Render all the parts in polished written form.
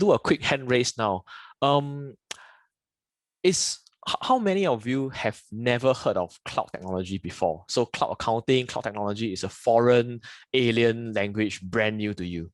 do a quick hand raise now. How many of you have never heard of cloud technology before? So cloud accounting, cloud technology is a foreign, alien language, brand new to you.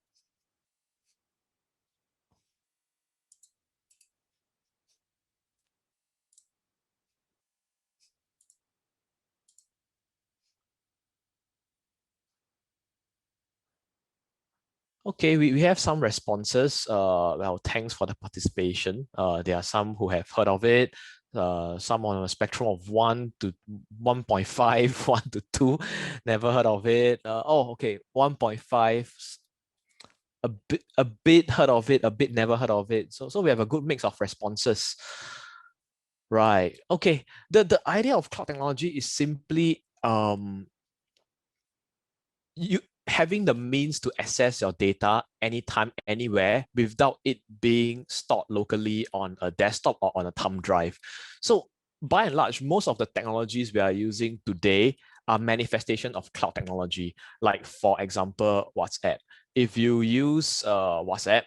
Okay, we have some responses. Well, thanks for the participation. There are some who have heard of it. Some on a spectrum of 1 to 1.5, 1 to 2, never heard of it. Okay, 1.5, a bit heard of it, a bit never heard of it. So we have a good mix of responses. Right. Okay. The idea of cloud technology is simply you having the means to access your data anytime, anywhere, without it being stored locally on a desktop or on a thumb drive. So by and large, most of the technologies we are using today are manifestation of cloud technology. Like for example, WhatsApp. If you use WhatsApp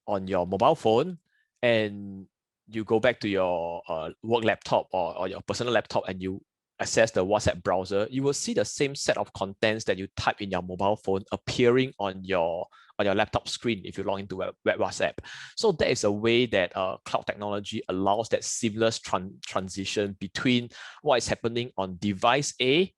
on your mobile phone and you go back to your work laptop or your personal laptop and you access the WhatsApp browser, you will see the same set of contents that you type in your mobile phone appearing on your laptop screen if you log into web WhatsApp. So that is a way that cloud technology allows that seamless transition between what is happening on device A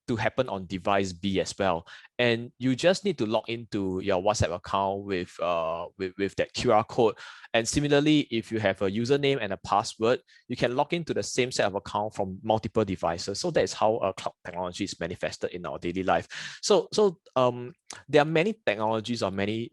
to happen on device B as well. And you just need to log into your WhatsApp account with that QR code. And similarly, if you have a username and a password, you can log into the same set of account from multiple devices. So that is how cloud technology is manifested in our daily life. So there are many technologies or many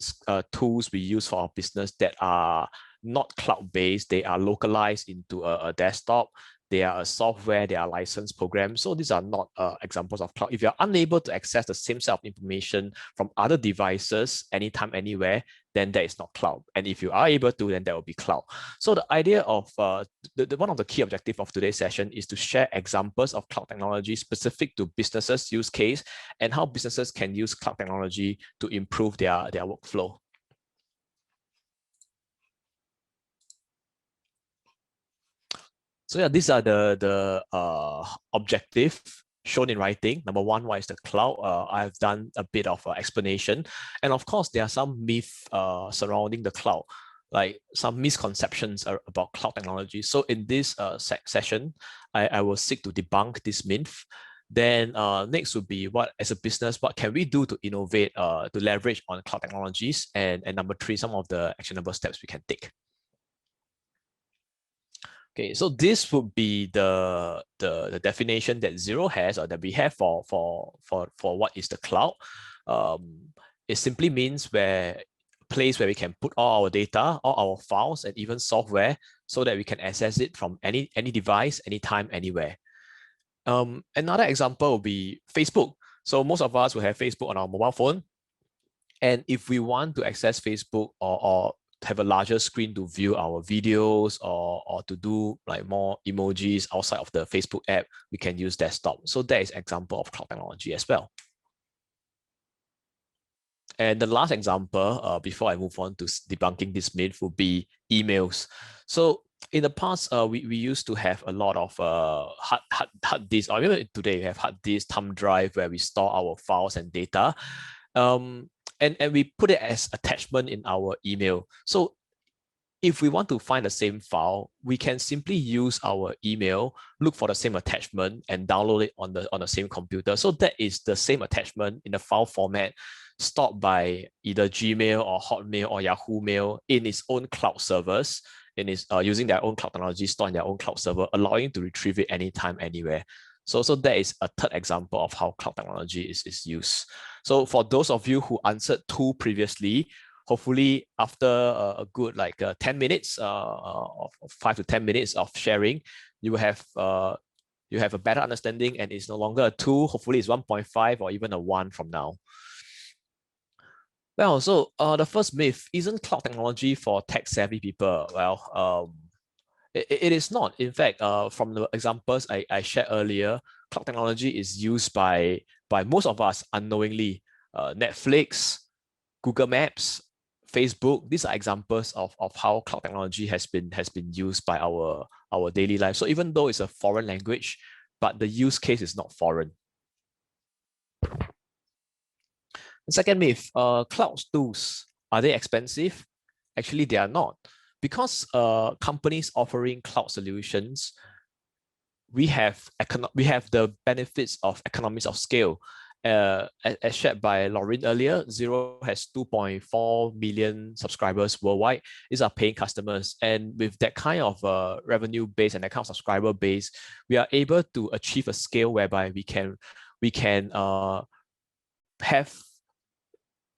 tools we use for our business that are not cloud-based. They are localized into a desktop. They are a software, they are licensed programs. So these are not examples of cloud. If you're unable to access the same set of information from other devices anytime, anywhere, then that is not cloud. And if you are able to, then that will be cloud. So the idea of one of the key objectives of today's session is to share examples of cloud technology specific to businesses' use case and how businesses can use cloud technology to improve their workflow. So yeah, these are the objective shown in writing. Number one, what is the cloud? I've done a bit of explanation. And of course, there are some myths surrounding the cloud, like some misconceptions about cloud technology. So in this session, I will seek to debunk this myth. Then next would be what, as a business, what can we do to innovate, to leverage on cloud technologies? And number three, some of the actionable steps we can take. Okay, so this would be the definition that Xero has, or that we have for what is the cloud. It simply means a place where we can put all our data, all our files, and even software, so that we can access it from any device, anytime, anywhere. Another example would be Facebook. So most of us will have Facebook on our mobile phone, and if we want to access Facebook or have a larger screen to view our videos or to do like more emojis outside of the Facebook app, we can use desktop. So that is an example of cloud technology as well. And the last example, before I move on to debunking this myth, would be emails. So in the past, we used to have a lot of hard disks, or even today we have hard disk, thumb drive, where we store our files and data. And we put it as attachment in our email. So if we want to find the same file, we can simply use our email, look for the same attachment, and download it on the same computer. So that is the same attachment in a file format stored by either Gmail or Hotmail or Yahoo Mail in its own cloud servers, and is using their own cloud technology stored in their own cloud server, allowing you to retrieve it anytime, anywhere. So that is a third example of how cloud technology is used. So for those of you who answered 2 previously, hopefully after a good 10 minutes, of 5 to 10 minutes of sharing, you have a better understanding, and it's no longer a 2, hopefully it's 1.5 or even a 1 from now. Well, so the first myth, isn't cloud technology for tech-savvy people? Well, it is not. In fact, from the examples I shared earlier, cloud technology is used by most of us unknowingly. Netflix, Google Maps, Facebook. These are examples of how cloud technology has been used by our daily life. So even though it's a foreign language, but the use case is not foreign. The second myth, cloud tools, are they expensive? Actually, they are not. Because companies offering cloud solutions, we have the benefits of economies of scale. As shared by Lauren earlier, Xero has 2.4 million subscribers worldwide. These are paying customers. And with that kind of revenue base and that kind of subscriber base, we are able to achieve a scale whereby we can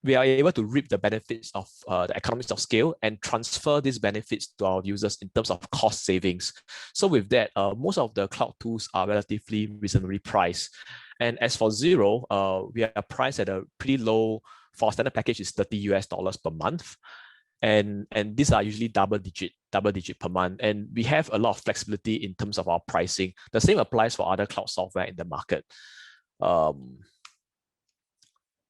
we are able to reap the benefits of the economies of scale and transfer these benefits to our users in terms of cost savings. So with that, most of the cloud tools are relatively reasonably priced. And as for Xero, we are priced at a pretty low. For our standard package is $30 per month. And these are usually double digit per month. And we have a lot of flexibility in terms of our pricing. The same applies for other cloud software in the market.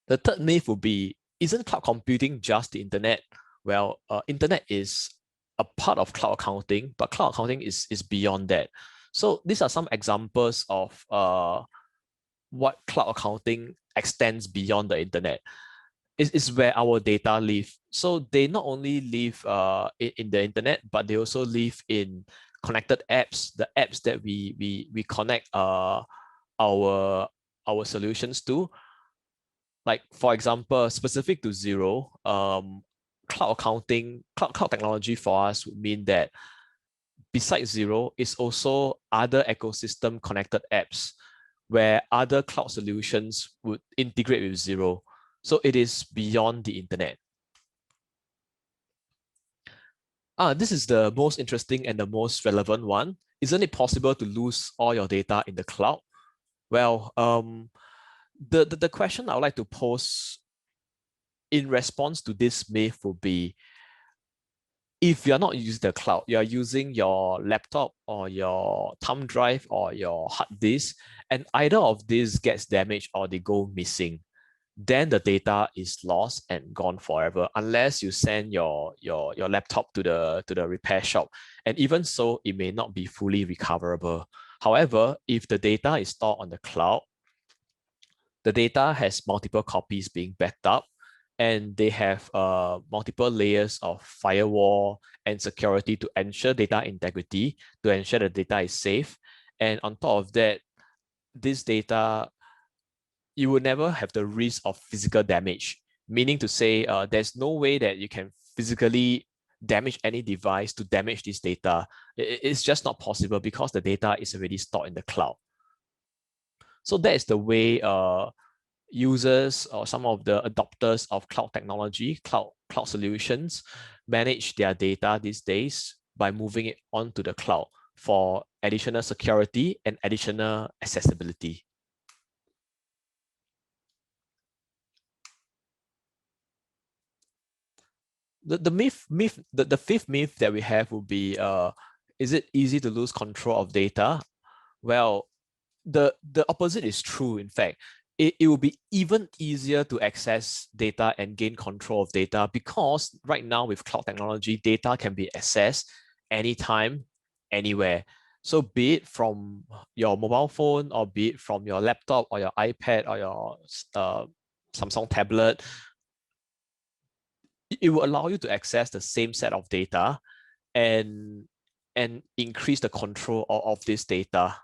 The third myth would be, isn't cloud computing just the internet? Well, internet is a part of cloud accounting, but cloud accounting is beyond that. So these are some examples of what cloud accounting extends beyond the internet. Is where our data live. So they not only live in the internet, but they also live in connected apps, the apps that we connect our solutions to. Like, for example, specific to Xero, cloud accounting, cloud technology for us would mean that besides Xero, is also other ecosystem connected apps where other cloud solutions would integrate with Xero. So it is beyond the internet. This is the most interesting and the most relevant one. Isn't it possible to lose all your data in the cloud? Well, the question I would like to pose in response to this myth would be, if you're not using the cloud, you're using your laptop or your thumb drive or your hard disk, and either of these gets damaged or they go missing, then the data is lost and gone forever, unless you send your laptop to the repair shop. And even so, it may not be fully recoverable. However, if the data is stored on the cloud, the data has multiple copies being backed up, and they have multiple layers of firewall and security to ensure data integrity, to ensure the data is safe. And on top of that, this data, you will never have the risk of physical damage, meaning to say there's no way that you can physically damage any device to damage this data. It's just not possible because the data is already stored in the cloud. So that is the way users or some of the adopters of cloud technology, cloud solutions, manage their data these days by moving it onto the cloud for additional security and additional accessibility. The fifth myth that we have would be, is it easy to lose control of data? Well, the opposite is true. In fact, it will be even easier to access data and gain control of data, because right now with cloud technology, data can be accessed anytime, anywhere. So be it from your mobile phone, or be it from your laptop or your iPad or your Samsung tablet, it will allow you to access the same set of data and increase the control of this data.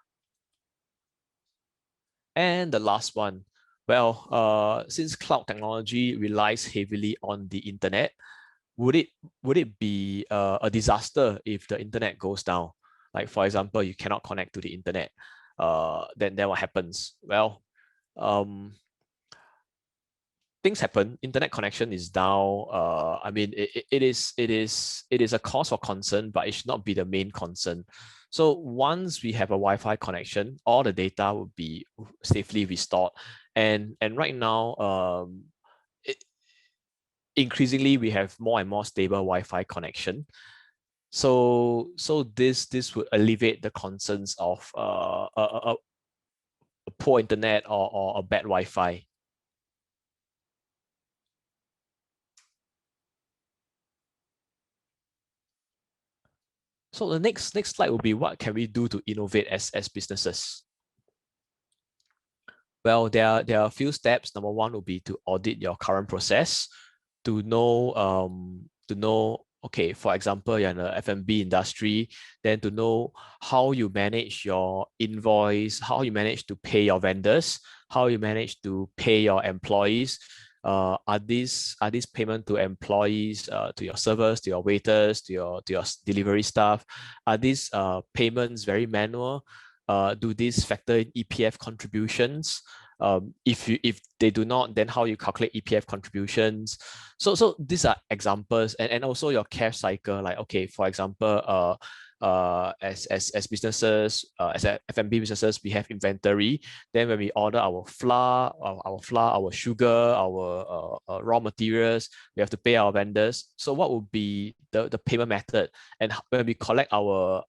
And the last one, well, since cloud technology relies heavily on the internet, would it be a disaster if the internet goes down? Like, for example, you cannot connect to the internet. Then what happens? Well, things happen. Internet connection is down. I mean, it is a cause for concern, but it should not be the main concern. So once we have a Wi-Fi connection, all the data will be safely restored. And right now, increasingly we have more and more stable Wi-Fi connection. So this would alleviate the concerns of a poor internet or a bad Wi-Fi. So the next slide will be, what can we do to innovate as businesses? Well, there are a few steps. Number one will be to audit your current process to know, okay, for example, you're in the F&B industry, then to know how you manage your invoice, how you manage to pay your vendors, how you manage to pay your employees. Are these payment to employees, to your servers, to your waiters, to your delivery staff? Are these payments very manual? Do these factor in EPF contributions? If they do not, then how you calculate EPF contributions? So these are examples, and also your cash cycle. Like, okay, for example, as businesses, as F&B businesses, we have inventory. Then when we order our flour, our sugar, our raw materials, we have to pay our vendors. So what would be the payment method? And when we collect our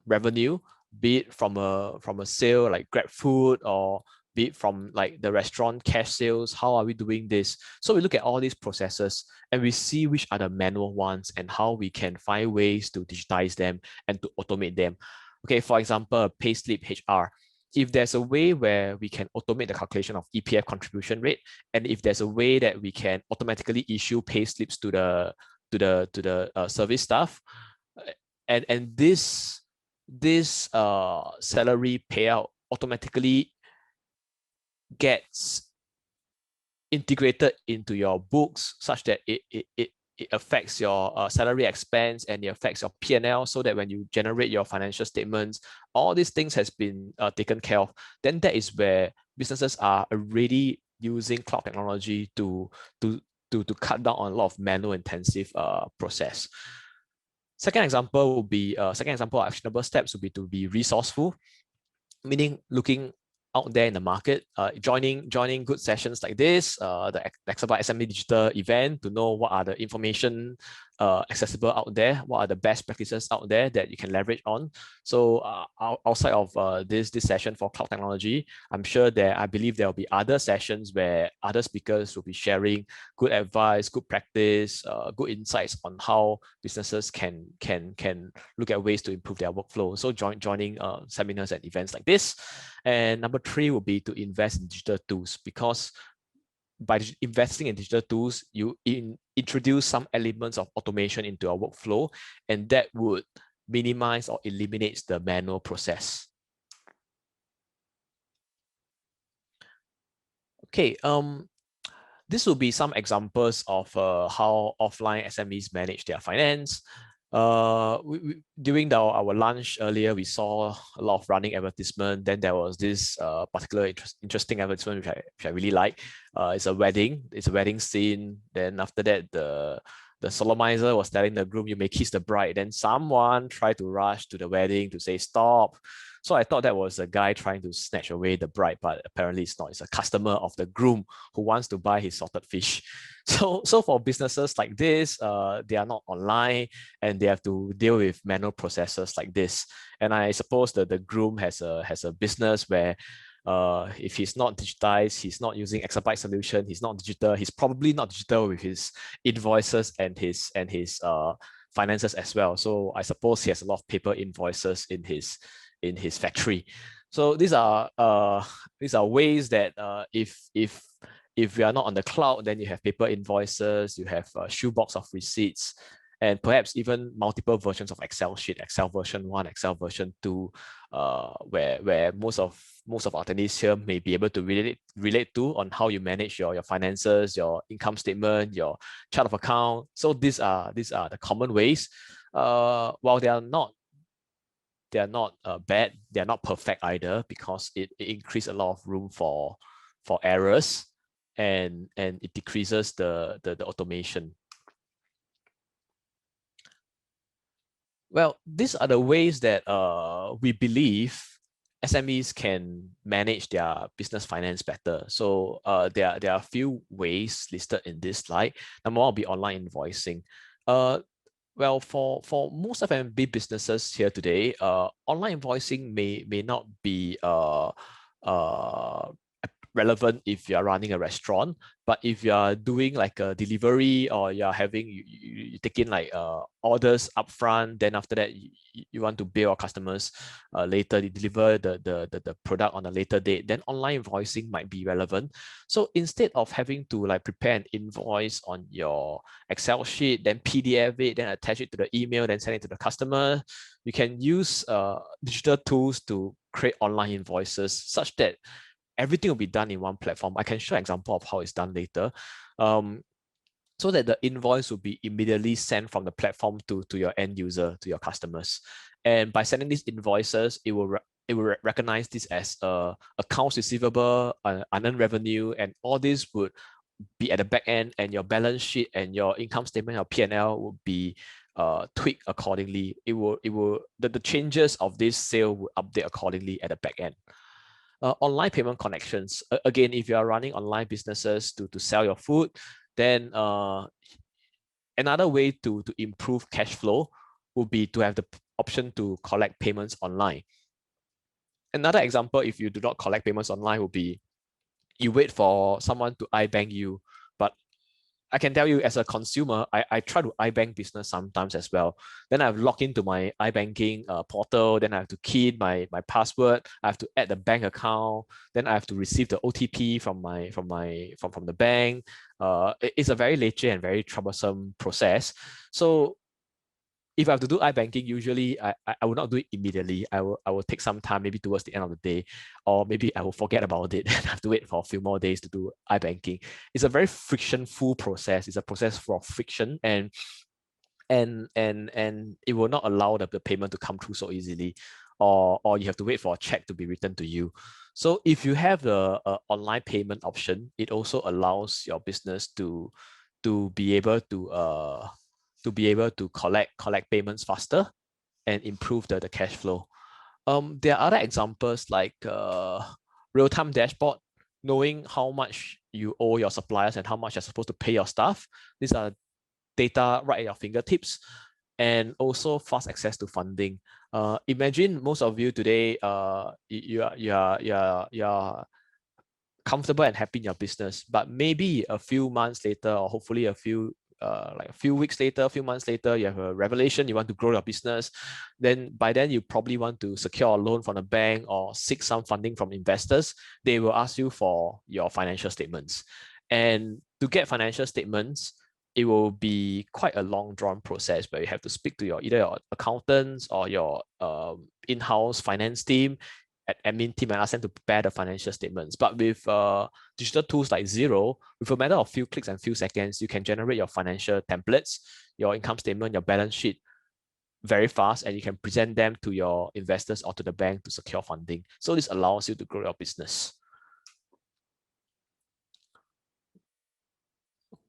revenue, be it from a sale like Grab Food, or be it from like the restaurant cash sales, how are we doing this? So we look at all these processes and we see which are the manual ones and how we can find ways to digitize them and to automate them. Okay, for example, payslip HR. If there's a way where we can automate the calculation of EPF contribution rate, and if there's a way that we can automatically issue payslips to the service staff, and this salary payout automatically gets integrated into your books such that it affects your salary expense, and it affects your P&L, so that when you generate your financial statements, all these things has been taken care of. Then that is where businesses are already using cloud technology to cut down on a lot of manual intensive process. Second example of actionable steps would be to be resourceful, meaning looking out there in the market, joining good sessions like this, the Exabyte SME Digital event, to know what are the information accessible out there, what are the best practices out there that you can leverage on. So outside of this session for cloud technology, I believe there will be other sessions where other speakers will be sharing good advice, good practice, good insights on how businesses can look at ways to improve their workflow. So joining seminars and events like this. And number three would be to invest in digital tools, because by investing in digital tools, you introduce some elements of automation into your workflow, and that would minimize or eliminates the manual process. Okay, this will be some examples of how offline SMEs manage their finance. During our lunch earlier, we saw a lot of running advertisement. Then there was this particular interesting advertisement which I really like. It's a wedding scene. Then after that, the solemnizer was telling the groom, "You may kiss the bride." Then someone tried to rush to the wedding to say stop. So I thought that was a guy trying to snatch away the bride, but apparently it's not. It's a customer of the groom who wants to buy his salted fish. So for businesses like this, they are not online and they have to deal with manual processes like this. And I suppose that the groom has a business where if he's not digitized, he's not using Exabyte solution, he's not digital, he's probably not digital with his invoices and his finances as well. So I suppose he has a lot of paper invoices in his factory. So these are ways that if we are not on the cloud, then you have paper invoices, you have a shoebox of receipts, and perhaps even multiple versions of Excel sheet, Excel version 1, Excel version 2, where most of our attendees here may be able to relate to on how you manage your finances, your income statement, your chart of account. So these are the common ways. While they are not bad, they are not perfect either, because it increases a lot of room for errors, and it decreases the automation. Well, these are the ways that we believe SMEs can manage their business finance better. So there are a few ways listed in this slide. Number one will be online invoicing. Well, for most F&B businesses here today, online invoicing may not be relevant if you're running a restaurant, but if you're doing like a delivery or you're having you take in like orders upfront, then after that you want to bill our customers later, you deliver the product on a later date, then online invoicing might be relevant. So instead of having to like prepare an invoice on your Excel sheet, then PDF it, then attach it to the email, then send it to the customer, you can use digital tools to create online invoices such that everything will be done in one platform. I can show an example of how it's done later. So that the invoice will be immediately sent from the platform to your end user, to your customers. And by sending these invoices, it will recognize this as accounts receivable, unearned revenue, and all this would be at the back end, and your balance sheet and your income statement, your P&L will be tweaked accordingly. The changes of this sale will update accordingly at the back end. Online payment connections. Again, if you are running online businesses to sell your food, then another way to improve cash flow would be to have the option to collect payments online. Another example, if you do not collect payments online, would be you wait for someone to iBank you. But I can tell you as a consumer, I try to iBank business sometimes as well. Then I've logged into my iBanking portal. Then I have to key in my password. I have to add the bank account. Then I have to receive the OTP from the bank. It's a very lengthy and very troublesome process. So if I have to do iBanking, usually I will not do it immediately. I will take some time, maybe towards the end of the day, or maybe I will forget about it and have to wait for a few more days to do iBanking. It's a very friction-full process. It's a process for friction, and it will not allow the payment to come through so easily, or you have to wait for a check to be returned to you. So if you have the online payment option, it also allows your business to be able to collect payments faster and improve the cash flow. There are other examples like real-time dashboard, knowing how much you owe your suppliers and how much you're supposed to pay your staff. These are data right at your fingertips, and also fast access to funding. Imagine most of you today, you're comfortable and happy in your business, but maybe a few months later, or hopefully a few weeks later, a few months later, you have a revelation, you want to grow your business. Then by then you probably want to secure a loan from a bank or seek some funding from investors. They will ask you for your financial statements. And to get financial statements, it will be quite a long drawn process where you have to speak to either your accountants or your in-house finance team, admin team, and ask them to prepare the financial statements. But with digital tools like Xero, with a matter of few clicks and few seconds, you can generate your financial templates, your income statement, your balance sheet very fast, and you can present them to your investors or to the bank to secure funding. So this allows you to grow your business.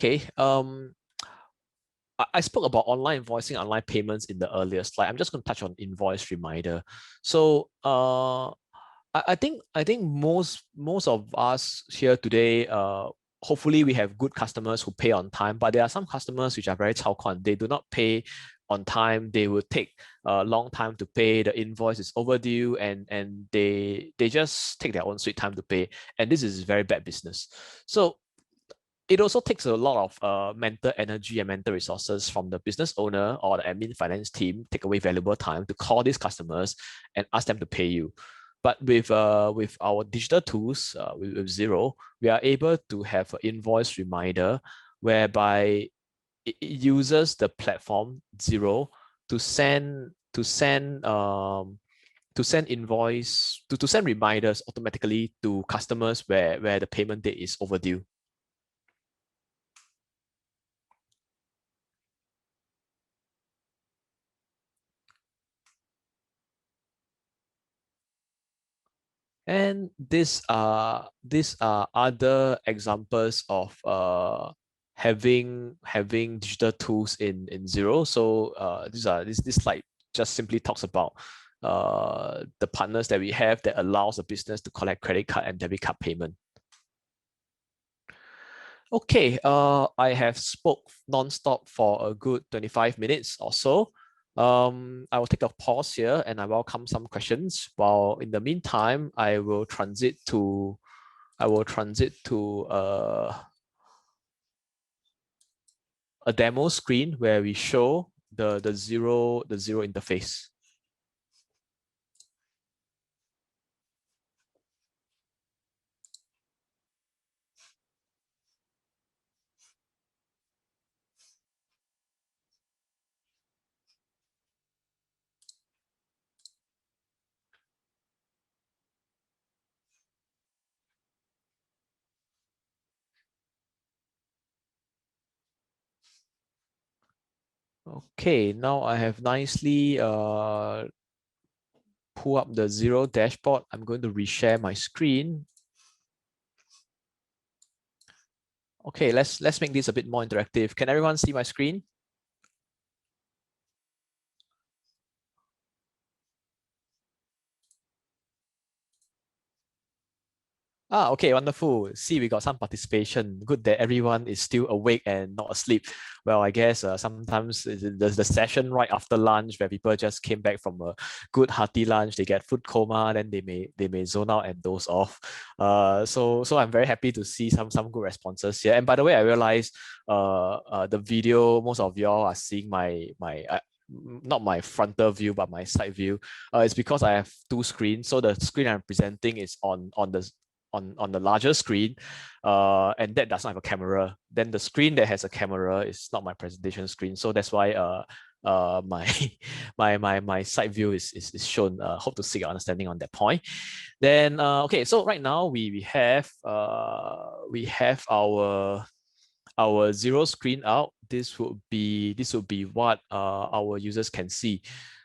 Okay. I spoke about online invoicing, online payments in the earlier slide. I'm just going to touch on invoice reminder. So I think most of us here today, hopefully we have good customers who pay on time, but there are some customers which are very chao kuan. They do not pay on time. They will take a long time to pay. The invoice is overdue, and they just take their own sweet time to pay. And this is very bad business. So it also takes a lot of mental energy and mental resources from the business owner or the admin finance team, take away valuable time to call these customers and ask them to pay you. But with our digital tools, with Xero, we are able to have an invoice reminder whereby it uses the platform Xero to send invoice to send reminders automatically to customers where the payment date is overdue. And these are other examples of having digital tools in Xero. So this slide just simply talks about the partners that we have that allows the business to collect credit card and debit card payment. Okay, I have spoke non-stop for a good 25 minutes or so. I will take a pause here and I welcome some questions. While in the meantime, I will transit to I will transit to a demo screen where we show the Xero interface. Okay, now I have nicely pull up the Xero dashboard. I'm going to reshare my screen. Okay, let's make this a bit more interactive. Can everyone see my screen? Ah, okay, wonderful. See, we got some participation. Good that everyone is still awake and not asleep. Well, I guess sometimes there's the session right after lunch where people just came back from a good hearty lunch. They get food coma, then they may zone out and doze off. So I'm very happy to see some good responses here. And by the way, I realized the video most of y'all are seeing my not my frontal view but my side view. It's because I have two screens. So the screen I'm presenting is on the larger screen, and that does not have a camera. Then the screen that has a camera is not my presentation screen, so that's why my my side view is shown. Hope to seek your understanding on that point. Then okay, so right now we have our Xero screen out. This would be what our users can see.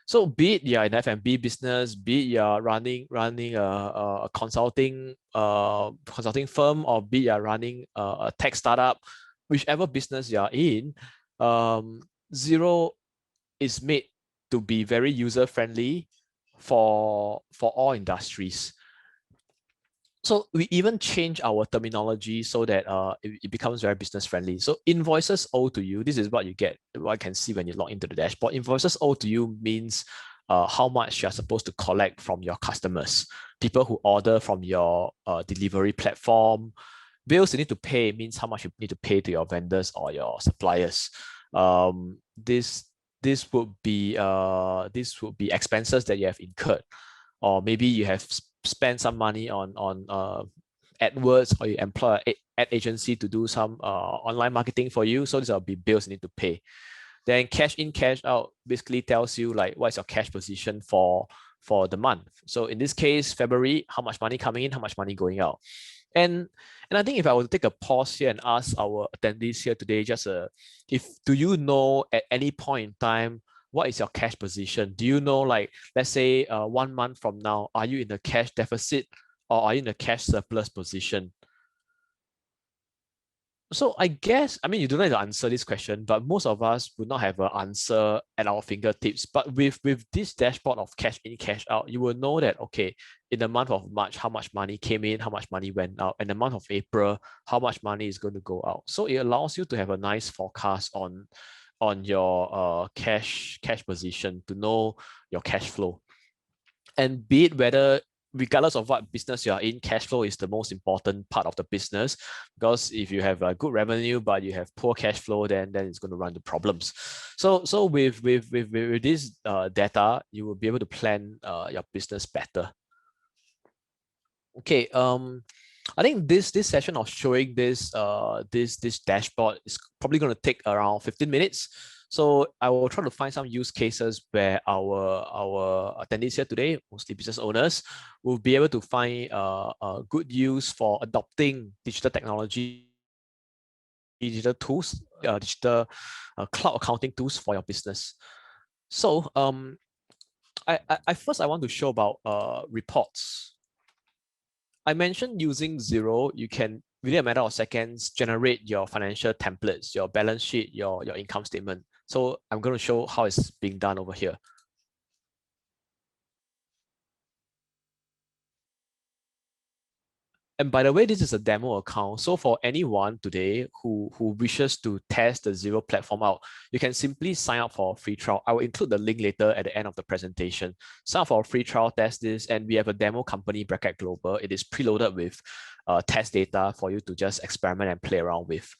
So be it you're an F&B business, be it you're running a consulting firm, or be it you're running a tech startup, whichever business you're in, Xero is made to be very user friendly for all industries. So we even change our terminology so that it becomes very business friendly. So invoices owed to you, this is what you get, what I can see when you log into the dashboard. Invoices owed to you means how much you're supposed to collect from your customers, people who order from your delivery platform. Bills you need to pay means how much you need to pay to your vendors or your suppliers. This this would be expenses that you have incurred, or maybe you have spend some money on AdWords, or you employ an ad agency to do some online marketing for you. So these will be bills you need to pay. Then cash in, cash out basically tells you like what's your cash position for the month. So in this case, February, how much money coming in, how much money going out. And I think if I were to take a pause here and ask our attendees here today, just if do you know at any point in time what is your cash position? Do you know, like, let's say 1 month from now, are you in a cash deficit or are you in a cash surplus position? So I guess, I mean, you don't have to answer this question, but most of us would not have an answer at our fingertips. But with this dashboard of cash in, cash out, you will know that, okay, in the month of March, how much money came in, how much money went out. In the month of April, how much money is going to go out. So it allows you to have a nice forecast on your cash position, to know your cash flow. And be it whether, regardless of what business you are in, cash flow is the most important part of the business, because if you have a good revenue but you have poor cash flow, then it's going to run into problems. So with this data, you will be able to plan your business better. Okay, I think this session of showing this dashboard is probably going to take around 15 minutes. So I will try to find some use cases where our attendees here today, mostly business owners, will be able to find a good use for adopting digital technology, digital tools, digital cloud accounting tools for your business. So I first I want to show about reports. I mentioned using Xero, you can, within a matter of seconds, generate your financial templates, your balance sheet, your income statement. So I'm going to show how it's being done over here. And by the way, this is a demo account. So for anyone today who wishes to test the Xero platform out, you can simply sign up for a free trial. I will include the link later at the end of the presentation. Sign up for a free trial, test this, and we have a demo company, Bracket Global. It is preloaded with test data for you to just experiment and play around with.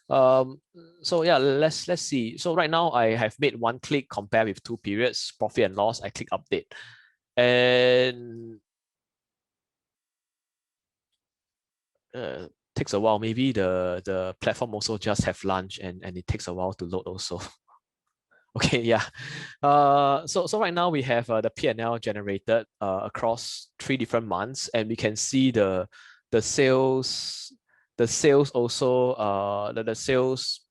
So yeah, let's see. So right now I have made one click, compare with 2 periods, profit and loss. I click update, and takes a while. Maybe the platform also just have lunch, and it takes a while to load also. Okay, yeah. So right now we have the P&L generated across 3 different months, and we can see the sales also the sales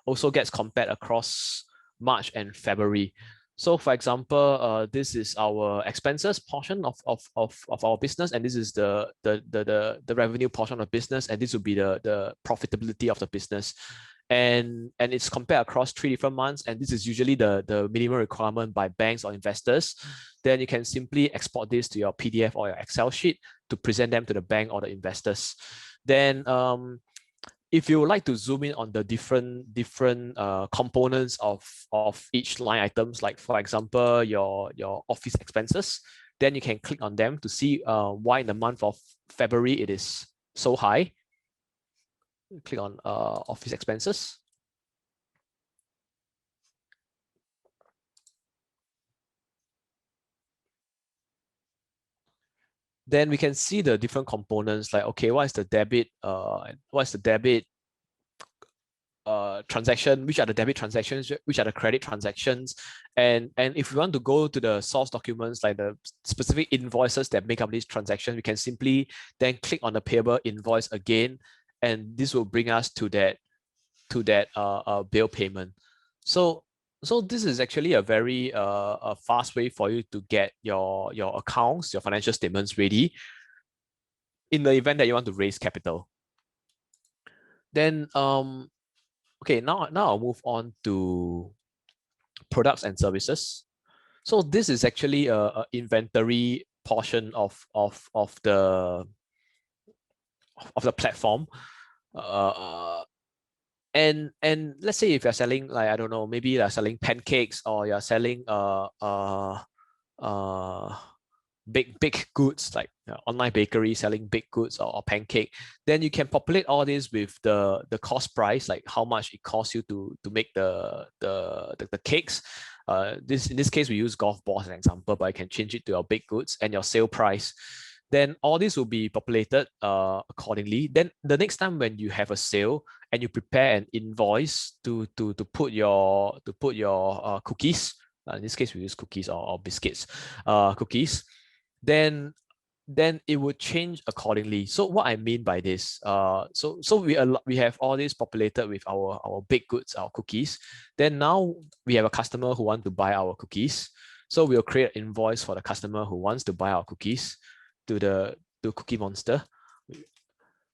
also gets compared across March and February. So for example, this is our expenses portion of our business, and this is the revenue portion of business, and this will be the profitability of the business. And it's compared across 3 different months, and this is usually the minimum requirement by banks or investors. Then you can simply export this to your PDF or your Excel sheet to present them to the bank or the investors. Then if you would like to zoom in on the different components of each line items, like for example your office expenses, then you can click on them to see why in the month of February it is so high. Click on office expenses. Then we can see the different components, like, okay, what is the debit transaction, which are the debit transactions, which are the credit transactions, and if we want to go to the source documents, like the specific invoices that make up this transaction, we can simply then click on the payable invoice again, and this will bring us to that bill payment. So this is actually a very a fast way for you to get your accounts, your financial statements ready in the event that you want to raise capital. Then okay, now I'll move on to products and services. So this is actually a inventory portion of the platform. And let's say if you're selling, like, I don't know, maybe you're selling pancakes, or you're selling baked goods, like online bakery selling baked goods or pancake, then you can populate all this with the cost price, like how much it costs you to make the cakes. In this case we use golf balls as an example, but I can change it to your baked goods and your sale price. Then all this will be populated accordingly. Then the next time when you have a sale and you prepare an invoice to put your cookies, in this case we use cookies or biscuits, cookies, then it would change accordingly. So what I mean by this, so we have all this populated with our baked goods, our cookies. Then now we have a customer who wants to buy our cookies. So we'll create an invoice for the customer who wants to buy our cookies to Cookie Monster.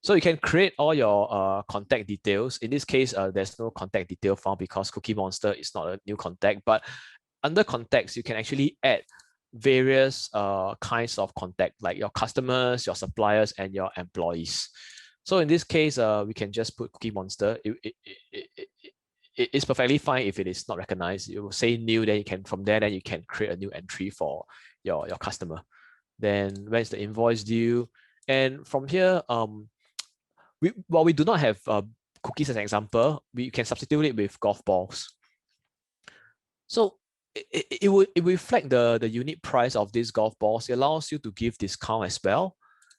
So you can create all your contact details. In this case, there's no contact detail found because Cookie Monster is not a new contact, but under contacts, you can actually add various kinds of contact, like your customers, your suppliers, and your employees. So in this case, we can just put Cookie Monster. It's perfectly fine if it is not recognized. You will say new, then from there you can create a new entry for your customer. Then when is the invoice due? And from here, while we do not have cookies as an example, we can substitute it with golf balls. So it will reflect the unit price of these golf balls. It allows you to give discount as well.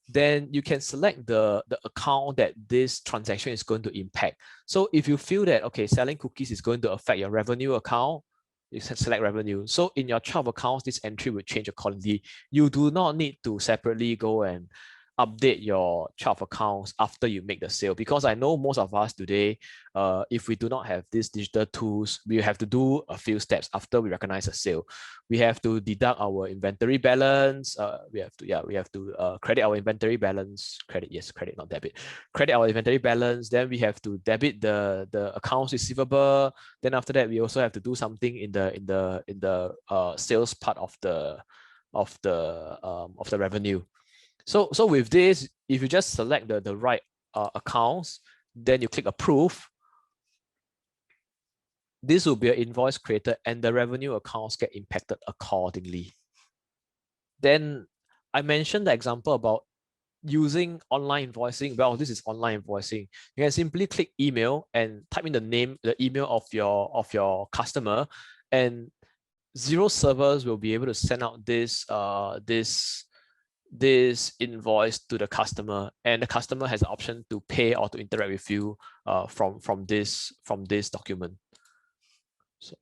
Then you can select the account that this transaction is going to impact. So if you feel that, okay, selling cookies is going to affect your revenue account, you select revenue. So in your chart of accounts, this entry will change accordingly. You do not need to separately go and update your chart of accounts after you make the sale, because I know most of us today, if we do not have these digital tools, we have to do a few steps after we recognize a sale. We have to deduct our inventory balance. We have to credit our inventory balance. Credit, not debit. Credit our inventory balance. Then we have to debit the accounts receivable. Then after that, we also have to do something in the sales part of the revenue. So with this, if you just select the right accounts, then you click approve, this will be an invoice created and the revenue accounts get impacted accordingly. Then I mentioned the example about using online invoicing. Well, this is online invoicing. You can simply click email and type in the email of your customer, and Xero servers will be able to send out this invoice to the customer, and the customer has the option to pay or to interact with you from this document. So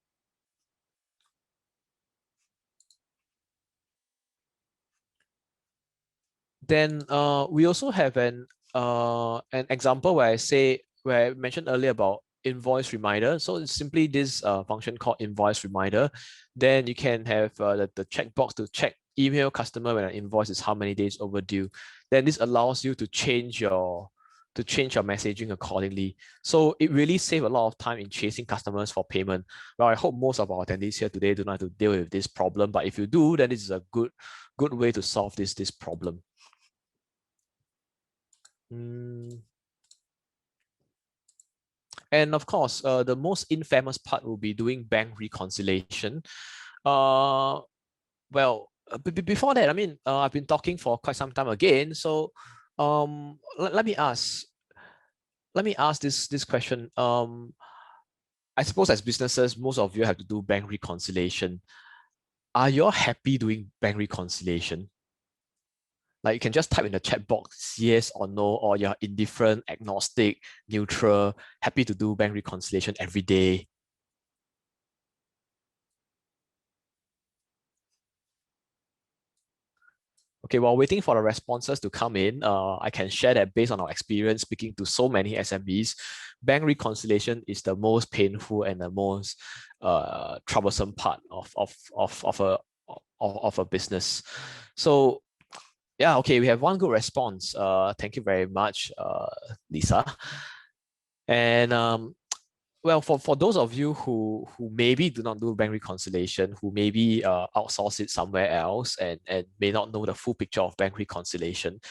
then we also have an example where I mentioned earlier about invoice reminder. So it's simply this function called invoice reminder. Then you can have the checkbox to check email customer when an invoice is how many days overdue. Then this allows you to change your messaging accordingly. So it really saves a lot of time in chasing customers for payment. Well, I hope most of our attendees here today do not have to deal with this problem, but if you do, then this is a good way to solve this problem. Mm. And of course, the most infamous part will be doing bank reconciliation. Well, before that, I mean, I've been talking for quite some time again. So let me ask this question. I suppose as businesses, most of you have to do bank reconciliation. Are you all happy doing bank reconciliation? Like you can just type in the chat box yes or no, or you're indifferent, agnostic, neutral, happy to do bank reconciliation every day. Okay, while waiting for the responses to come in, I can share that based on our experience speaking to so many SMEs, bank reconciliation is the most painful and the most troublesome part of a business. So yeah, okay, we have one good response. Thank you very much, Lisa. And well, for those of you who maybe do not do bank reconciliation, who maybe outsource it somewhere else and may not know the full picture of bank reconciliation,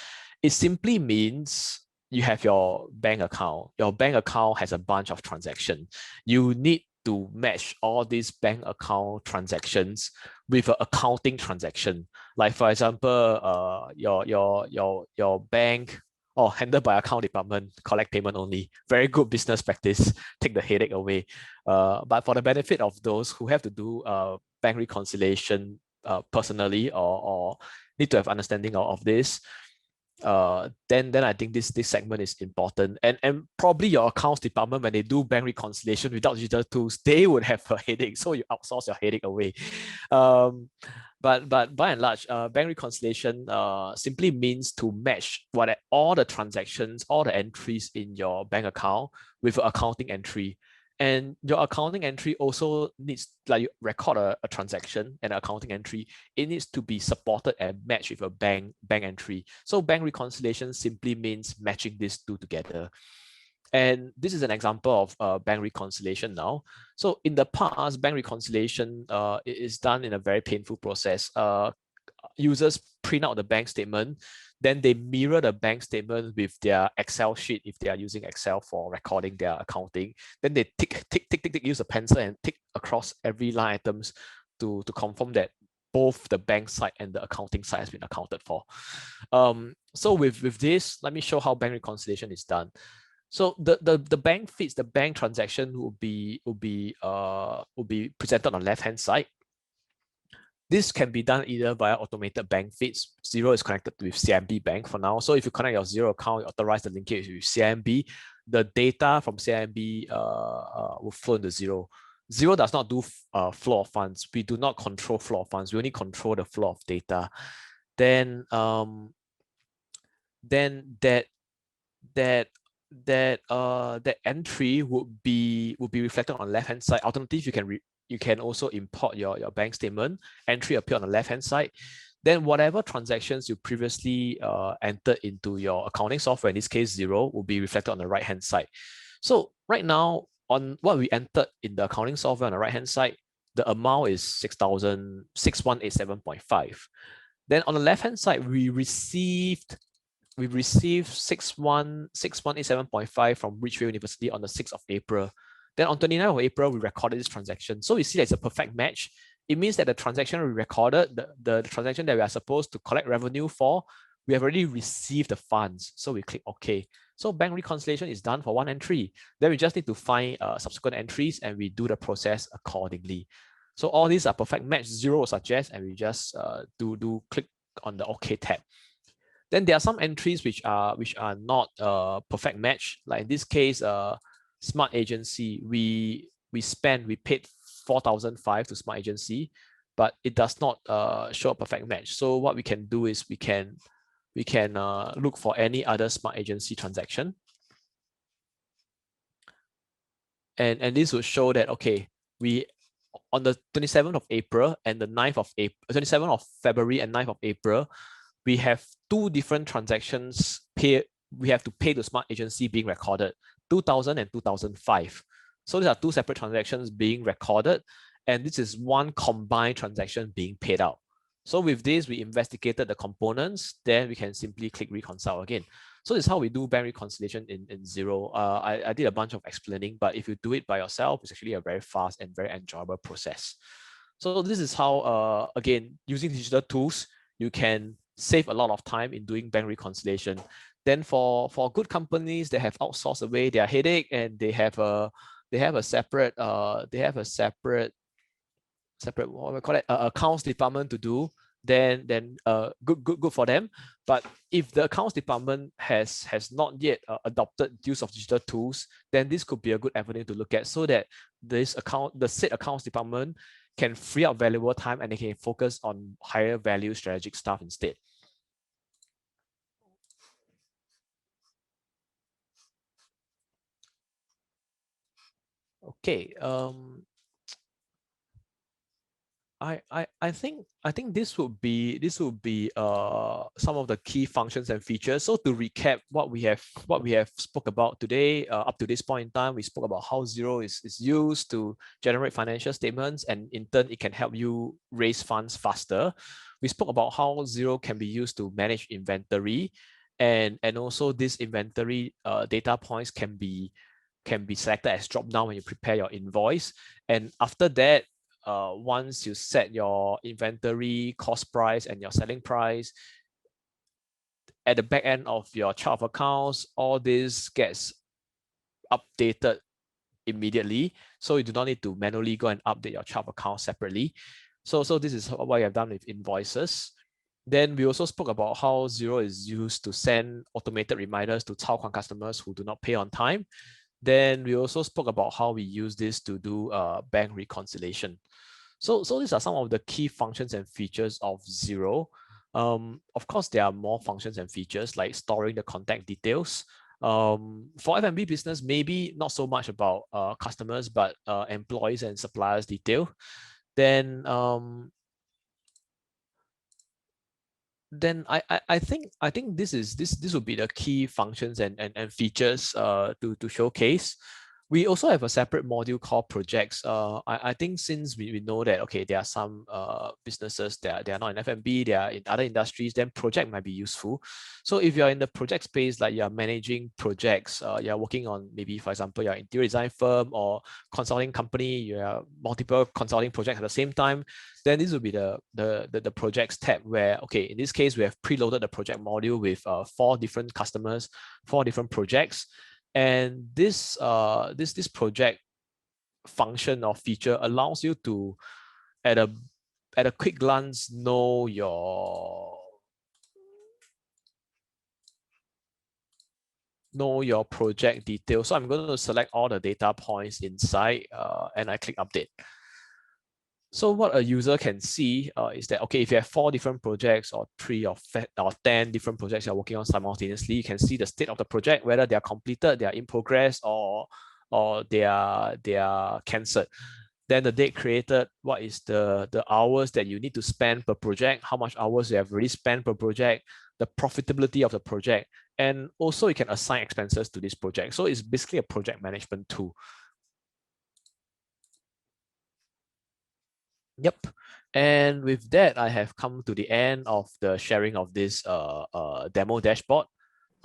it simply means you have your bank account. Your bank account has a bunch of transactions. You need to match all these bank account transactions with an accounting transaction. Like for example, your bank handled by account department, collect payment only. Very good business practice. Take the headache away. But for the benefit of those who have to do bank reconciliation personally or need to have understanding of this, then I think this segment is important. And probably your accounts department, when they do bank reconciliation without digital tools, they would have a headache. So you outsource your headache away. But by and large, bank reconciliation simply means to match all the transactions, all the entries in your bank account with an accounting entry. And your accounting entry also needs, like you record a transaction and an accounting entry, it needs to be supported and matched with a bank entry. So bank reconciliation simply means matching these two together. And this is an example of bank reconciliation now. So in the past, bank reconciliation is done in a very painful process. Users print out the bank statement, then they mirror the bank statement with their Excel sheet if they are using Excel for recording their accounting. Then they tick, use a pencil and tick across every line items to confirm that both the bank side and the accounting side has been accounted for. So with this, let me show how bank reconciliation is done. So the bank feeds, the bank transaction will be presented on the left-hand side. This can be done either via automated bank feeds. Xero is connected with CIMB Bank for now. So if you connect your Xero account, you authorize the linkage with CIMB, the data from CIMB will flow into Xero. Xero does not do flow of funds. We do not control flow of funds. We only control the flow of data. Then that entry would be reflected on the left hand side. Alternatively, you can also import your bank statement. Entry appear on the left hand side. Then whatever transactions you previously entered into your accounting software, in this case Xero, will be reflected on the right hand side. So right now, on what we entered in the accounting software on the right hand side, the amount is 6187.5. Then on the left-hand side, we received 6187.5 from Ridgeville University on the 6th of April. Then on 29th of April, we recorded this transaction. So we see that it's a perfect match. It means that the transaction we recorded, the transaction that we are supposed to collect revenue for, we have already received the funds. So we click OK. So bank reconciliation is done for one entry. Then we just need to find subsequent entries and we do the process accordingly. So all these are perfect match. Xero suggest, and we just do click on the OK tab. Then there are some entries which are not perfect match. Like in this case, Smart Agency, we paid 4,005 to Smart Agency, but it does not show a perfect match. So what we can do is we can look for any other Smart Agency transaction, and this will show that okay, we on the 27th of April and the 9th of April, 27th of February and 9th of April, we have two different transactions we have to pay to Smart Agency being recorded, 2000 and 2005. So these are two separate transactions being recorded, and this is one combined transaction being paid out. So with this, we investigated the components, then we can simply click reconcile again. So this is how we do bank reconciliation in Xero. I did a bunch of explaining, but if you do it by yourself, it's actually a very fast and very enjoyable process. So this is how, again, using digital tools, you can save a lot of time in doing bank reconciliation. Then for good companies that have outsourced away their headache and they have a separate what we call it, accounts department to do, then good for them. But if the accounts department has not yet adopted use of digital tools, then this could be a good avenue to look at, so that the said accounts department can free up valuable time and they can focus on higher value strategic stuff instead. Okay, I think this would be some of the key functions and features. So to recap what we have spoke about today, up to this point in time, we spoke about how Xero is used to generate financial statements, and in turn it can help you raise funds faster. We spoke about how Xero can be used to manage inventory, and also this inventory data points can be selected as drop down when you prepare your invoice. And after that, once you set your inventory cost price and your selling price, at the back end of your chart of accounts, all this gets updated immediately. So you do not need to manually go and update your chart of accounts separately. So this is what we have done with invoices. Then we also spoke about how Xero is used to send automated reminders to Cao customers who do not pay on time. Then we also spoke about how we use this to do bank reconciliation. So these are some of the key functions and features of Xero. Of course, there are more functions and features like storing the contact details. For F&B business, maybe not so much about customers, but employees and suppliers detail. Then I think this would be the key functions and features to showcase. We also have a separate module called projects. I think since we know that okay, there are some businesses that they are not in F&B, they are in other industries, then project might be useful. So if you're in the project space, like you're managing projects, you're working on maybe, for example, you're interior design firm or consulting company, you have multiple consulting projects at the same time, then this will be the projects tab where, okay, in this case, we have preloaded the project module with 4 different customers, 4 different projects. And this project function or feature allows you to, at a quick glance, know your project details. So I'm going to select all the data points inside and I click update. So what a user can see is that, okay, if you have 4 different projects or 3 or 10 different projects you're working on simultaneously, you can see the state of the project, whether they are completed, they are in progress, or they are cancelled. Then the date created, what is the hours that you need to spend per project, how much hours you have already spent per project, the profitability of the project, and also you can assign expenses to this project. So it's basically a project management tool. Yep. And with that, I have come to the end of the sharing of this demo dashboard.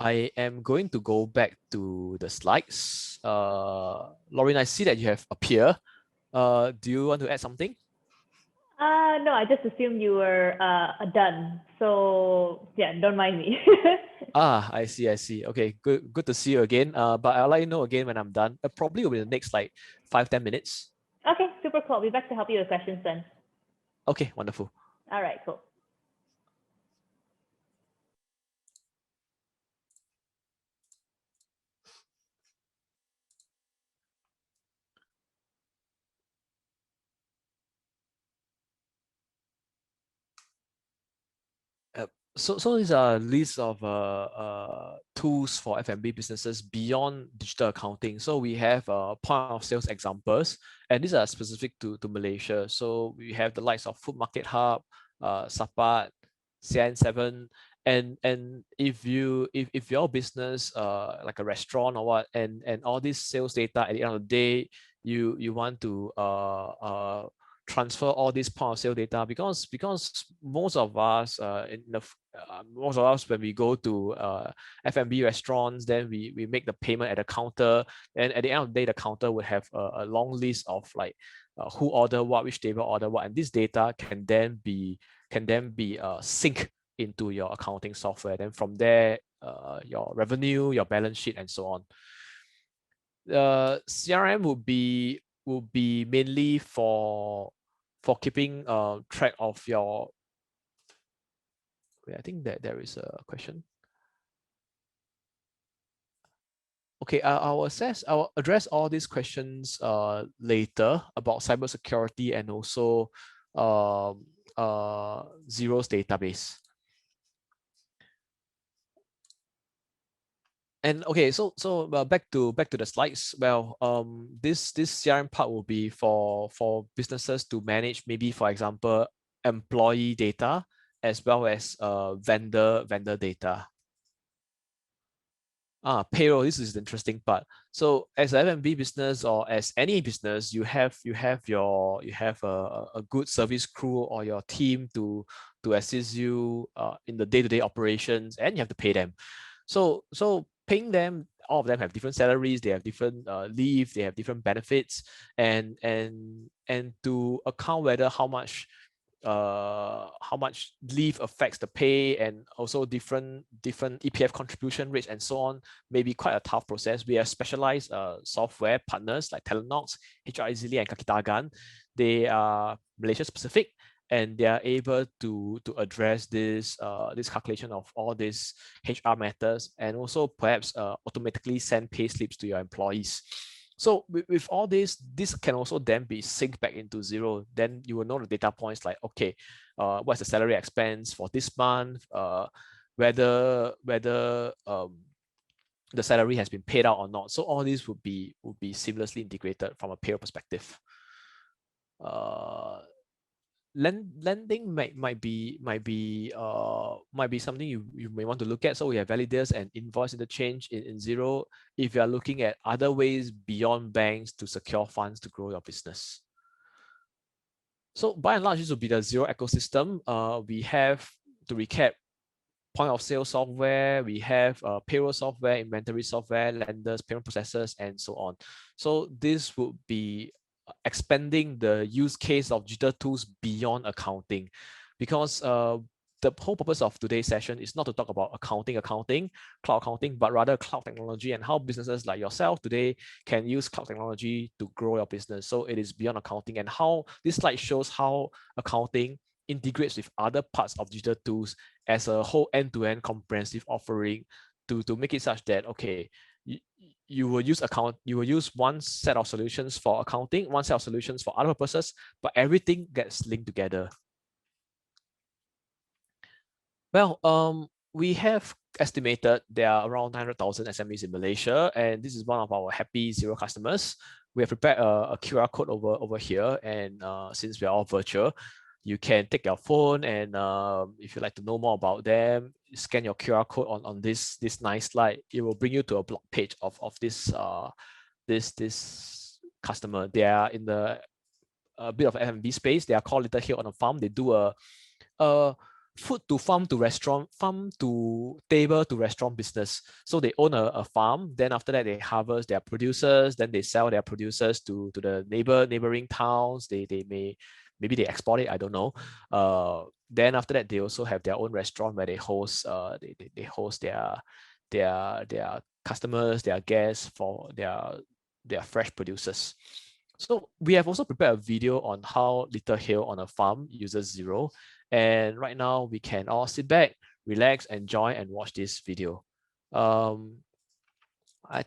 I am going to go back to the slides. Lauren, I see that you have appeared. Do you want to add something? No, I just assumed you were done. So yeah, don't mind me. I see, I see. Okay, good to see you again. But I'll let you know again when I'm done. Probably will be the next like 5-10 minutes. Okay, super cool. I'll be back to help you with questions then. Okay, wonderful. All right, cool. So these are lists of tools for F&B businesses beyond digital accounting. So we have point of sales examples, and these are specific to Malaysia. So we have the likes of Food Market Hub, Sapat, CN7, and if your business like a restaurant or what, and all this sales data at the end of the day, you want to transfer all this point of sale data, because most of us most of us when we go to F&B restaurants, then we make the payment at the counter, and at the end of the day the counter would have a long list of like who order what, which table order what, and this data can then be synced into your accounting software. Then from there, your revenue, your balance sheet, and so on. CRM would be mainly for keeping track of your. Wait, I think that there is a question. Okay, I'll address all these questions later about cybersecurity and also Xero's database. And okay, so back to the slides. Well, this CRM part will be for businesses to manage, maybe for example employee data as well as vendor data. Payroll. This is the interesting part. So as an F&B business or as any business, you have a good service crew or your team to assist you in the day-to-day operations, and you have to pay them. So paying them, all of them have different salaries, they have different leave, they have different benefits, and to account whether how much leave affects the pay, and also different EPF contribution rates and so on, may be quite a tough process. We have specialized software partners like Telenox, HR Easily, and Kakitagan. They are Malaysia specific, and they are able to address this calculation of all these HR matters, and also perhaps automatically send pay slips to your employees. So with all this can also then be synced back into Xero. Then you will know the data points like, okay, what's the salary expense for this month, whether the salary has been paid out or not. So all these would be seamlessly integrated from a payroll perspective. Lending might be something you may want to look at. So we have validators and invoice interchange in Xero if you are looking at other ways beyond banks to secure funds to grow your business. So by and large, this will be the Xero ecosystem. We have, to recap, point of sale software, we have payroll software, inventory software, lenders, payment processors, and so on. So this would be expanding the use case of digital tools beyond accounting, because the whole purpose of today's session is not to talk about accounting, cloud accounting, but rather cloud technology and how businesses like yourself today can use cloud technology to grow your business. So it is beyond accounting, and how this slide shows how accounting integrates with other parts of digital tools as a whole end-to-end comprehensive offering to make it such that, okay, you will use one set of solutions for accounting, one set of solutions for other purposes, but everything gets linked together. Well, we have estimated there are around 900,000 SMEs in Malaysia, and this is one of our happy Xero customers. We have prepared a QR code over here, and since we are all virtual, you can take your phone, and if you'd like to know more about them, scan your QR code on this nice slide. It will bring you to a blog page of this customer. They are in the a bit of F&B space. They are called Little Hill on a Farm. They do a food to farm to restaurant, farm to table to restaurant business. So they own a farm. Then after that, they harvest their producers. Then they sell their producers to the neighboring towns. Maybe they export it. I don't know. Then after that, they also have their own restaurant where they host they host their customers, their guests for their fresh producers. So we have also prepared a video on how Little Hill on a Farm uses Xero. And right now we can all sit back, relax, enjoy, and watch this video. I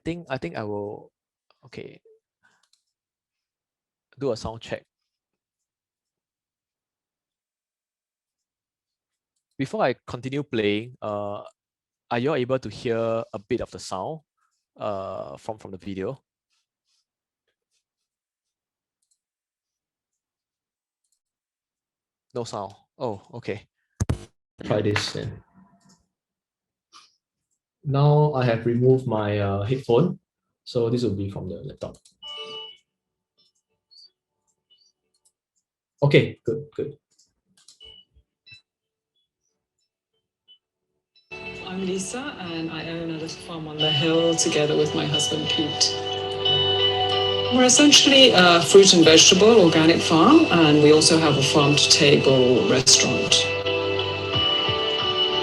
think I will, okay, do a sound check. Before I continue playing, are you able to hear a bit of the sound from the video? No sound. Oh, okay. Try this then. Now I have removed my headphone, so this will be from the laptop. Okay, good. I'm Lisa, and I own a little farm on the hill together with my husband Pete. We're essentially a fruit and vegetable organic farm, and we also have a farm-to-table restaurant.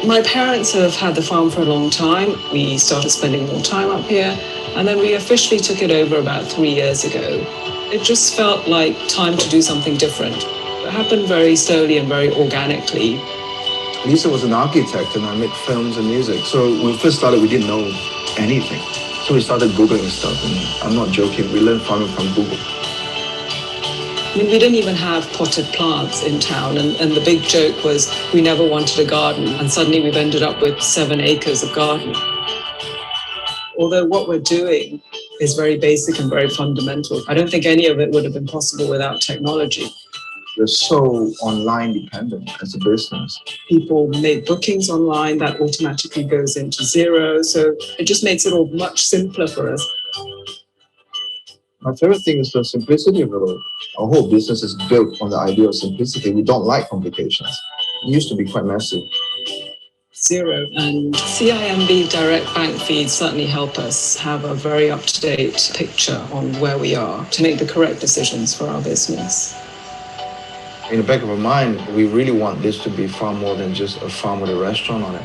My parents have had the farm for a long time. We started spending more time up here, and then we officially took it over about 3 years ago. It just felt like time to do something different. It happened very slowly and very organically. Lisa was an architect and I make films and music. So when we first started, we didn't know anything. So we started Googling stuff, and I'm not joking, we learned farming from Google. I mean, we didn't even have potted plants in town, and the big joke was we never wanted a garden, and suddenly we've ended up with 7 acres of garden. Although what we're doing is very basic and very fundamental, I don't think any of it would have been possible without technology. We're so online dependent as a business. People make bookings online, that automatically goes into Xero, so it just makes it all much simpler for us. My favorite thing is the simplicity of it all. Our whole business is built on the idea of simplicity. We don't like complications. It used to be quite messy. Xero and CIMB direct bank feeds certainly help us have a very up-to-date picture on where we are to make the correct decisions for our business. In the back of our mind, we really want this to be far more than just a farm with a restaurant on it.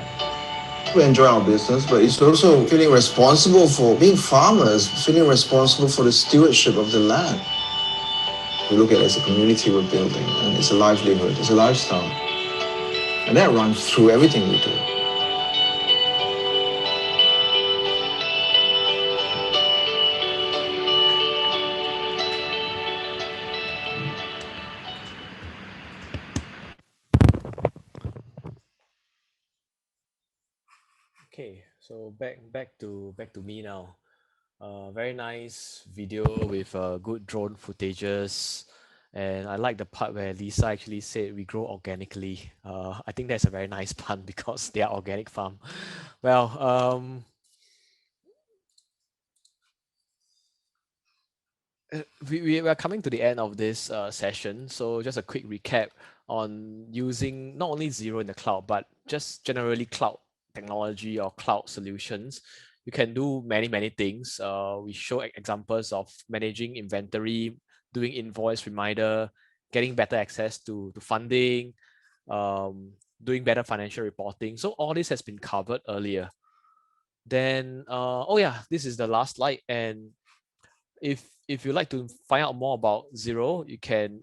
We enjoy our business, but it's also feeling responsible for being farmers, feeling responsible for the stewardship of the land. We look at it as a community we're building, and it's a livelihood, it's a lifestyle. And that runs through everything we do. Okay, so back to me now. Very nice video with good drone footages, and I like the part where Lisa actually said we grow organically. I think that's a very nice pun because they are organic farm. Well, we are coming to the end of this session, so just a quick recap on using not only Xero in the cloud, but just generally cloud technology or cloud solutions. You can do many things. We show examples of managing inventory, doing invoice reminder, getting better access to funding, doing better financial reporting. So all this has been covered earlier. Then, oh yeah, this is the last slide. And if you'd like to find out more about Xero, you can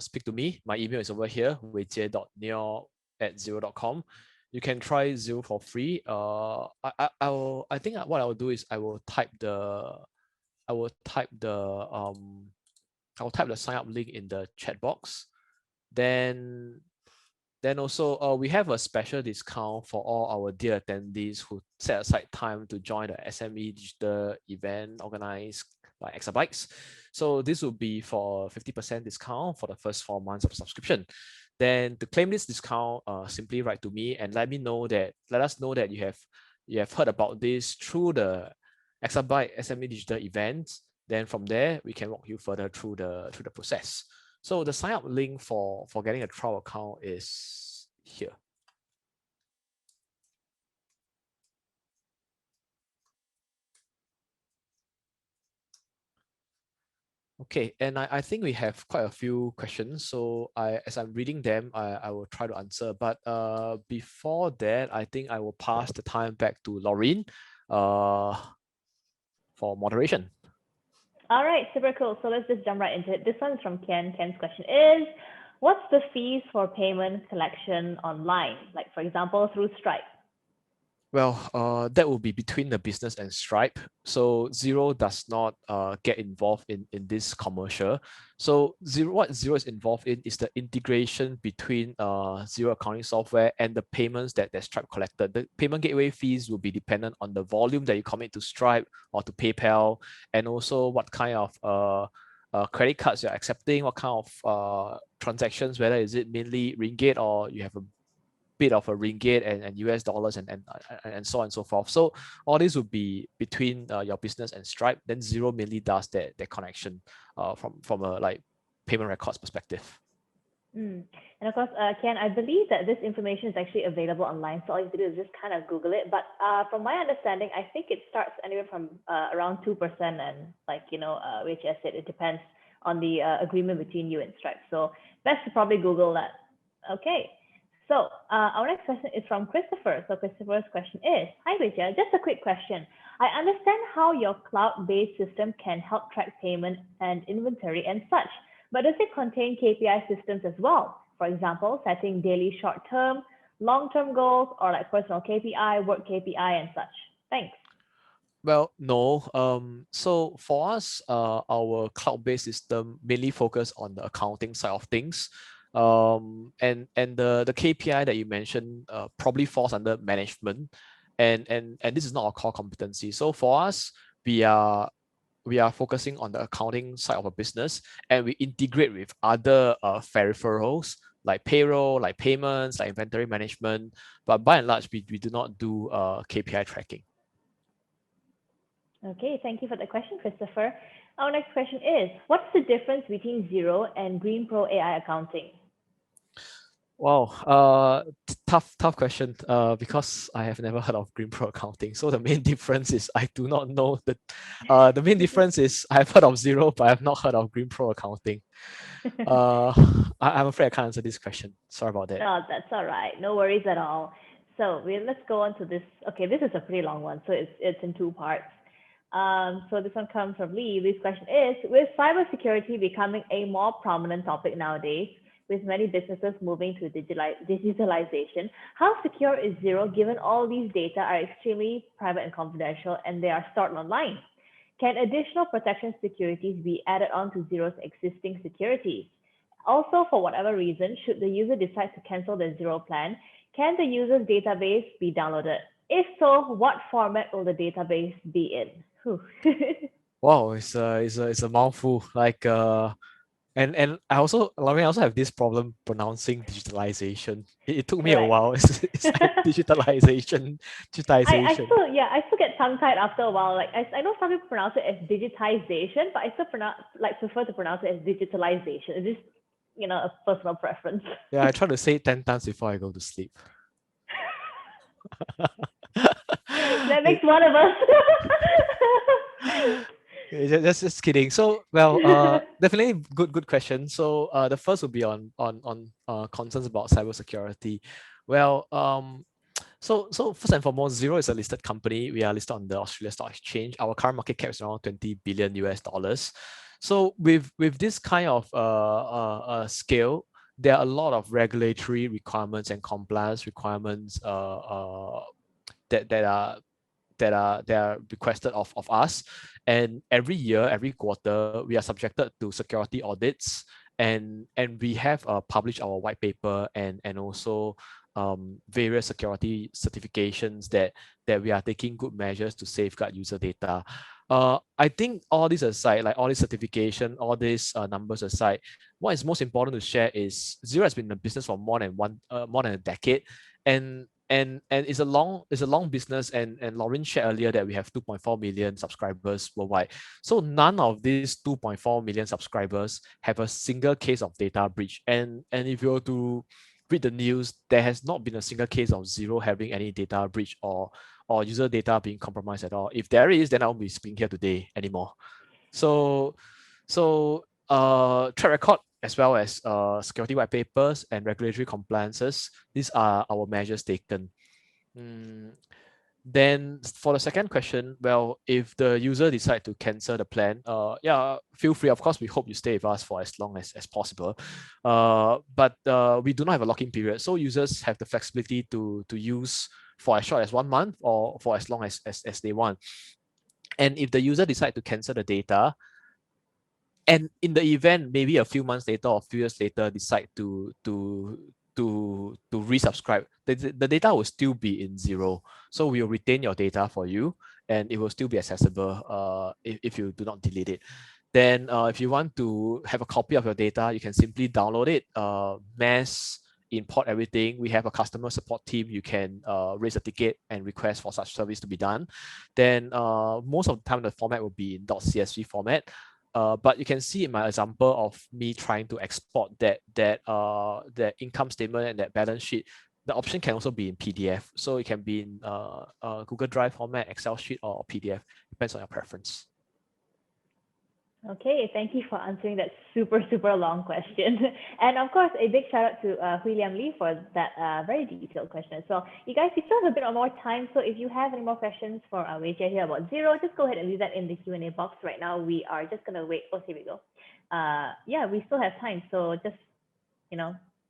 speak to me. My email is over here, weijie.neo@xero.com. You can try Xero for free. I think what I will do is I will type the sign up link in the chat box. Then also we have a special discount for all our dear attendees who set aside time to join the SME digital event organized by Exabytes. So this will be for 50% discount for the first 4 months of subscription. Then to claim this discount, simply write to me and let us know that you have heard about this through the Exabyte SME digital events. Then from there we can walk you further through the process. So the sign up link for getting a trial account is here. Okay, and I think we have quite a few questions. So as I'm reading them, I will try to answer. But before that, I think I will pass the time back to Laureen for moderation. All right, super cool. So let's just jump right into it. This one's from Ken. Ken's question is, what's the fees for payment collection online? Like, for example, through Stripe. Well, that will be between the business and Stripe. So Xero does not get involved in this commercial. So what Xero is involved in is the integration between Xero accounting software and the payments that Stripe collected. The payment gateway fees will be dependent on the volume that you commit to Stripe or to PayPal, and also what kind of credit cards you're accepting, what kind of transactions, whether is it mainly ringgit or you have a bit of a ringgit and US dollars and so on and so forth. So all this would be between your business and Stripe. Then Xero mainly does that connection from a like payment records perspective. And of course, Ken, I believe that this information is actually available online. So all you have to do is just kind of Google it. But from my understanding, I think it starts anywhere from around 2%. And like, which I said, it depends on the agreement between you and Stripe. So best to probably Google that. Okay. So our next question is from Christopher. So Christopher's question is, hi Vijay, just a quick question. I understand how your cloud-based system can help track payment and inventory and such, but does it contain KPI systems as well? For example, setting daily short-term, long-term goals, or like personal KPI, work KPI and such? Thanks. Well, no. So for us, our cloud-based system mainly focus on the accounting side of things. And the KPI that you mentioned probably falls under management, and this is not our core competency. So for us, we are focusing on the accounting side of a business, and we integrate with other peripherals like payroll, like payments, like inventory management. But by and large, we do not do KPI tracking. Okay, thank you for the question, Christopher. Our next question is, what's the difference between Xero and Green Pro AI accounting? Wow, tough question. Because I have never heard of Green Pro accounting. So the main difference is I do not know the. The main difference is I've heard of Xero, but I've not heard of Green Pro accounting. I'm afraid I can't answer this question. Sorry about that. No, that's all right. No worries at all. So let's go on to this. Okay, this is a pretty long one, so it's in two parts. So this one comes from Lee. This question is, with cybersecurity becoming a more prominent topic nowadays, with many businesses moving to digitalization, how secure is Xero given all these data are extremely private and confidential and they are stored online? Can additional protection securities be added on to Xero's existing securities? Also, for whatever reason, should the user decide to cancel their Xero plan, can the user's database be downloaded? If so, what format will the database be in? Wow, it's a mouthful. Like and I also, Lauren, I also have this problem pronouncing digitalization. It took me a while. It's like digitalization. I still get tongue-tied after a while. Like I know some people pronounce it as digitization, but I still prefer to pronounce it as digitalization. It's just, a personal preference. Yeah, I try to say it 10 times before I go to sleep. That makes one of us. Just kidding. So, well, definitely good question. So, the first would be on concerns about cybersecurity. Well, so first and foremost, Xero is a listed company. We are listed on the Australian Stock Exchange. Our current market cap is around 20 billion US dollars. So with this kind of scale, there are a lot of regulatory requirements and compliance requirements that are requested of us. And every year, every quarter, we are subjected to security audits, and we have published our white paper and also various security certifications that we are taking good measures to safeguard user data. I think all this aside, like all this certification, all these numbers aside, what is most important to share is Xero has been in the business for more than a decade, and and it's a long business, and Lauren shared earlier that we have 2.4 million subscribers worldwide. So none of these 2.4 million subscribers have a single case of data breach. And if you were to read the news, there has not been a single case of Xero having any data breach or user data being compromised at all. If there is, then I won't be speaking here today anymore. So track record as well as security white papers and regulatory compliances, these are our measures taken. Then for the second question, well, if the user decide to cancel the plan, yeah, feel free. Of course, we hope you stay with us for as long as possible. But we do not have a lock-in period, so users have the flexibility to use for as short as 1 month or for as long as they want. And if the user decide to cancel the data, and in the event maybe a few months later or a few years later decide to resubscribe, the data will still be in Xero. So we will retain your data for you, and it will still be accessible if you do not delete it. Then if you want to have a copy of your data, you can simply download it, mass import everything. We have a customer support team. You can raise a ticket and request for such service to be done. Then most of the time the format will be in .csv format. But you can see in my example of me trying to export that income statement and that balance sheet, the option can also be in PDF. So it can be in Google Drive format, Excel sheet, or PDF. Depends on your preference. Okay, thank you for answering that super long question. And of course, a big shout out to Hui Liam Lee for that very detailed question as well. You guys, we still have a bit more time, so if you have any more questions for Wei Jie here about Xero, just go ahead and leave that in the Q&A box right now. We are just gonna wait. Oh, here we go. Yeah, we still have time, so just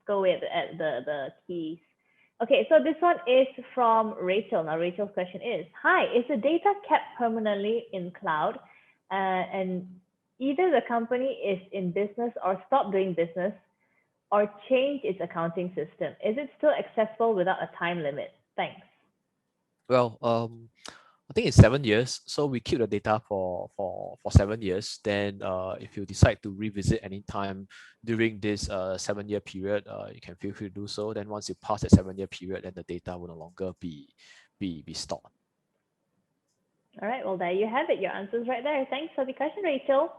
go with the keys. Okay, so this one is from Rachel. Now, Rachel's question is, hi, is the data kept permanently in cloud? And either the company is in business or stop doing business or change its accounting system. Is it still accessible without a time limit? Thanks. Well, I think it's 7 years. So we keep the data for 7 years. Then if you decide to revisit anytime during this 7-year period, you can feel free to do so. Then once you pass that 7-year period, then the data will no longer be stored. All right, well, there you have it. Your answer's right there. Thanks for the question, Rachel.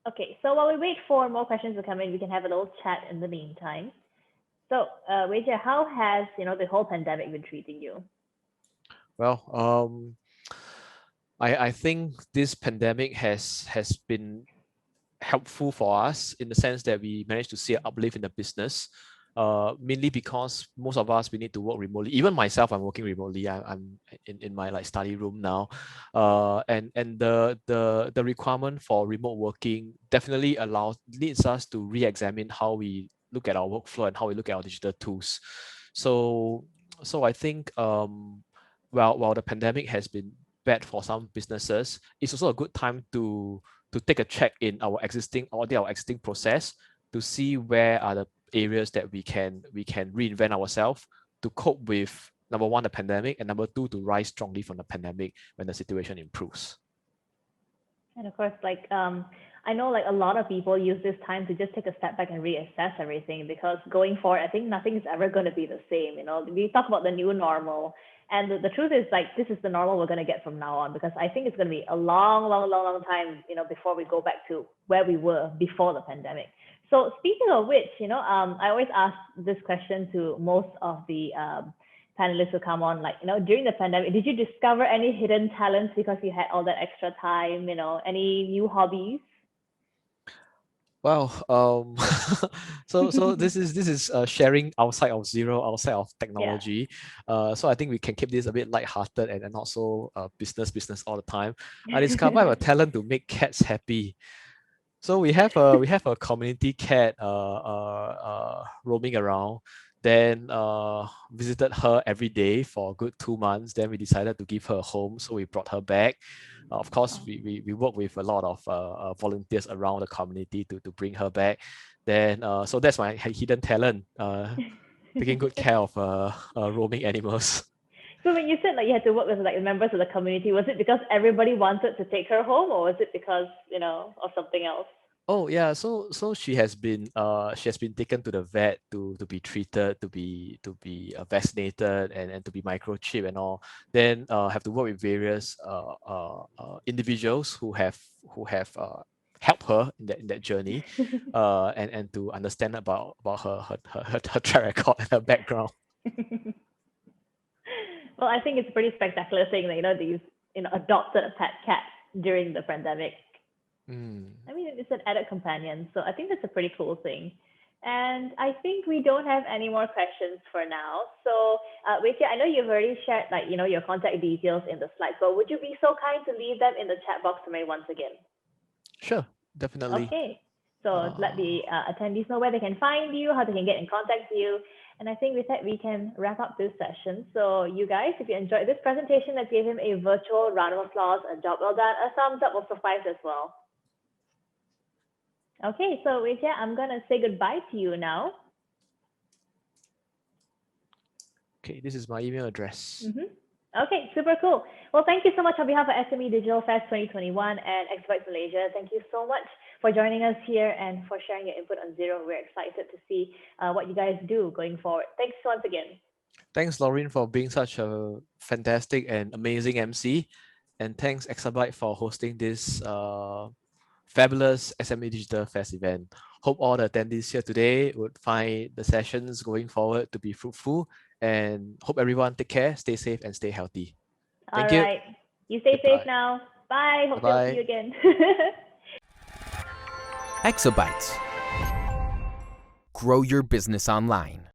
Okay, so while we wait for more questions to come in, we can have a little chat in the meantime. So, Wei Jie, how has the whole pandemic been treating you? Well, I think this pandemic has been helpful for us in the sense that we managed to see an uplift in the business. Mainly because most of us, we need to work remotely. Even myself, I'm working remotely. I'm in my study room now, and the requirement for remote working definitely leads us to re-examine how we look at our workflow and how we look at our digital tools. So I think while the pandemic has been bad for some businesses, it's also a good time to take a check in our existing process to see where are the areas that we can reinvent ourselves to cope with, number one, the pandemic, and number two, to rise strongly from the pandemic when the situation improves. And of course, I know a lot of people use this time to just take a step back and reassess everything, because going forward, I think nothing is ever going to be the same. We talk about the new normal, and the truth is this is the normal we're going to get from now on, because I think it's going to be a long time, before we go back to where we were before the pandemic. So speaking of which, I always ask this question to most of the panelists who come on, during the pandemic, did you discover any hidden talents because you had all that extra time, any new hobbies? Well, so this is sharing outside of Xero, outside of technology. Yeah. So I think we can keep this a bit lighthearted and not so business all the time. I discovered I have a talent to make cats happy. So we have a community cat roaming around. Then visited her every day for a good 2 months. Then we decided to give her a home, so we brought her back. Of course, we work with a lot of volunteers around the community to bring her back. Then so that's my hidden talent, taking good care of roaming animals. So when you said you had to work with members of the community, was it because everybody wanted to take her home, or was it because of something else? Oh yeah, so she has been taken to the vet to be treated, to be vaccinated and to be microchipped and all. Then have to work with various individuals who have helped her in that journey, and to understand about her track record and her background. Well, I think it's a pretty spectacular thing that these adopted a pet cat during the pandemic. Mm. I mean, it's an added companion, so I think that's a pretty cool thing. And I think we don't have any more questions for now. So, Wei Jie, I know you've already shared your contact details in the slides, but would you be so kind to leave them in the chat box for me once again? Sure, definitely. Okay. So let the attendees know where they can find you, how they can get in contact with you. And I think with that, we can wrap up this session. So you guys, if you enjoyed this presentation, let's give him a virtual round of applause, a job well done, a thumbs up will suffice as well. Okay, so Wei Jie, I'm going to say goodbye to you now. Okay, this is my email address. Okay, super cool. Well, thank you so much on behalf of SME Digital Fest 2021 and Exabytes Malaysia. Thank you so much for joining us here and for sharing your input on Xero. We're excited to see what you guys do going forward. Thanks once again. Thanks, Lauren, for being such a fantastic and amazing MC. And thanks, Exabyte, for hosting this fabulous SME Digital Fest event. Hope all the attendees here today would find the sessions going forward to be fruitful, and hope everyone take care, stay safe, and stay healthy. Thank you. All right. You stay Goodbye. safe now. Bye. Hope to see you again. Exabytes. Grow your business online.